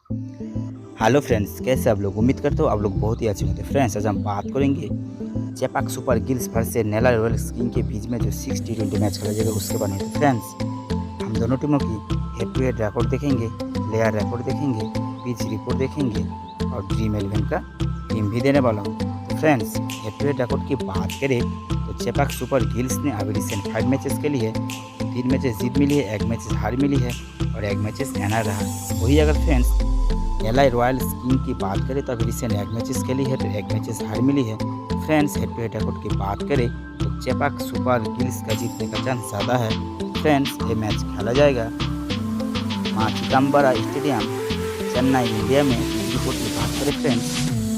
Hello friends, कैसे आप लोग? उम्मीद करते हो आप लोग बहुत ही अच्छे होंगे। फ्रेंड्स, आज हम बात करेंगे Chepauk Super Gillies versus Nellai Royal King के बीच में जो 60-20 मैच खेला जाएगा उसके बारे में। तो फ्रेंड्स, हम दोनों टीमों की हेड टू हेड रिकॉर्ड देखेंगे, प्लेयर रिकॉर्ड देखेंगे, पिच रिपोर्ट देखेंगे और ड्रीम 11 का टीम भी देने वाला हूँ। तो friends, head to head record की बात करें तो चेपाक सुपर गिल्स ने अभी रिसेंट 5 मैचेस के लिए 3 मैचेस जीत मिली है, 1 मैचेस हार मिली है और 1 मैचेस एनआर रहा। वही अगर फ्रेंड्स नेल्लाई रॉयल किंग की बात करें तो अभी रिसेंट 1 मैचेस के लिए है तो 1 मैचेस हार मिली है। Friends, head to head record की बात करें तो चेपाक सुपर गिल्स का जीतने का चांस ज़्यादा है। फ्रेंड्स, ये मैच खेला जाएगा माँ चिदम्बरा स्टेडियम, चेन्नई, इंडिया में। रिपोर्ट की बात करें friends,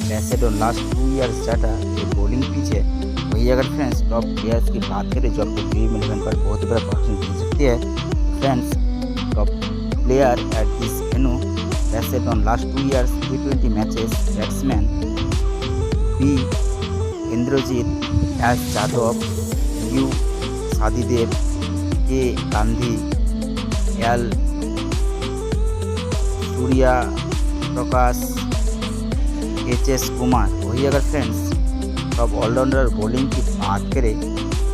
based on last 2 years data जो बॉलिंग पिच है। वही अगर फ्रेंड्स टॉप प्लेयर्स की बात करें जो आपको ड्रीम 11 पर बहुत बड़ा परफॉर्मेंस दे सकती है। Friends, top player at this venue based on last 2 years T20 matches, batsman B. Indrajit, S. Jadhav, U. Sadidev, K. Gandhi, L. Surya Prakash, H.S. Kumar। वही अगर फ्रेंड्स टॉप ऑलराउंडर बॉलिंग की बात करें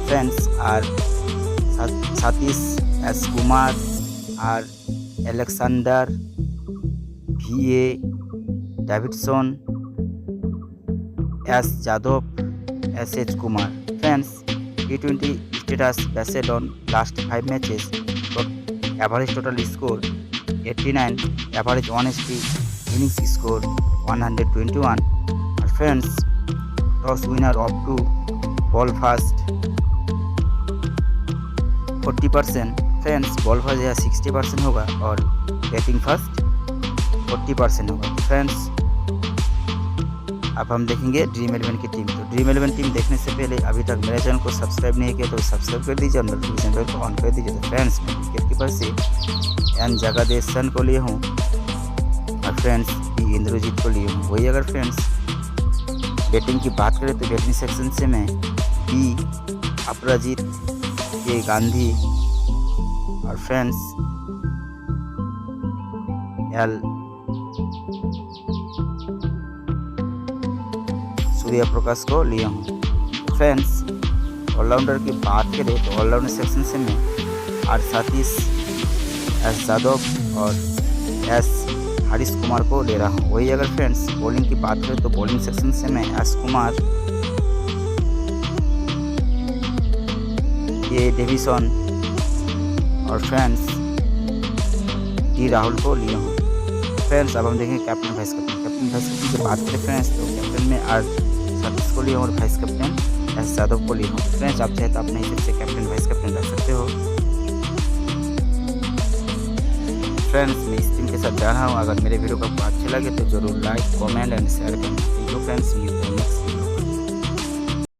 friends R Satish S Kumar, R Alexander, VA Davidson, S. Yadav, SH Kumar. Friends, T20 status based on last 5 matches, average total score 89, average 180, innings score 121। और friends, toss winner up to bowl first 40%। Friends, bowl first या 60% होगा और batting first 40% होगा। Friends, अब हम देखेंगे dream 11 की team. तो ड्रीम 11 टीम देखने से पहले अभी तक मेरे चैनल को सब्सक्राइब नहीं किया तो सब्सक्राइब कर दीजिए और नोटिफिकेशन बेल को ऑन कर दीजिए। तो फ्रेंड्स, मैं विकेट कीपर से एन जगदेशन को लिए हूँ और फ्रेंड्स बी. इंद्रजीत को लिए हूँ। वही अगर फ्रेंड्स बैटिंग की बात करें तो बैटिंग सेक्शन से मैं बी. अपराजित, के. गांधी और फ्रेंड्स एल. सूर्य प्रकाश को लिया हूँ। फ्रेंड्स, ऑलराउंडर की बात करें तो ऑलराउंडर सेक्शन से मैं आर. सतीश, एस. यादव और एस. हरीश कुमार को ले रहा हूँ। वही अगर फ्रेंड्स बॉलिंग की बात करें तो बॉलिंग सेक्शन से मैं एस. कुमार, ए. डेविसन और फ्रेंड्स डी. राहुल को लिया हूँ। फ्रेंड्स, अब हम देखेंगे captain vice captain. Captain vice captain की बात करें फ्रेंड्स तो कैप्टन में आर. सतीश को लिया और वाइस कैप्टन एस. यादव को लिया हूँ। फ्रेंड्स, आप चाहे तो अपने हिसाब से कैप्टन वाइस कैप्टन रख सकते हो। फ्रेंड्स, मैं इस टीम के साथ जा रहा हूँ। अगर मेरे वीडियो को आपको अच्छा लगे तो जरूर लाइक, कमेंट एंड शेयर करें। Thank you friends, see you next video.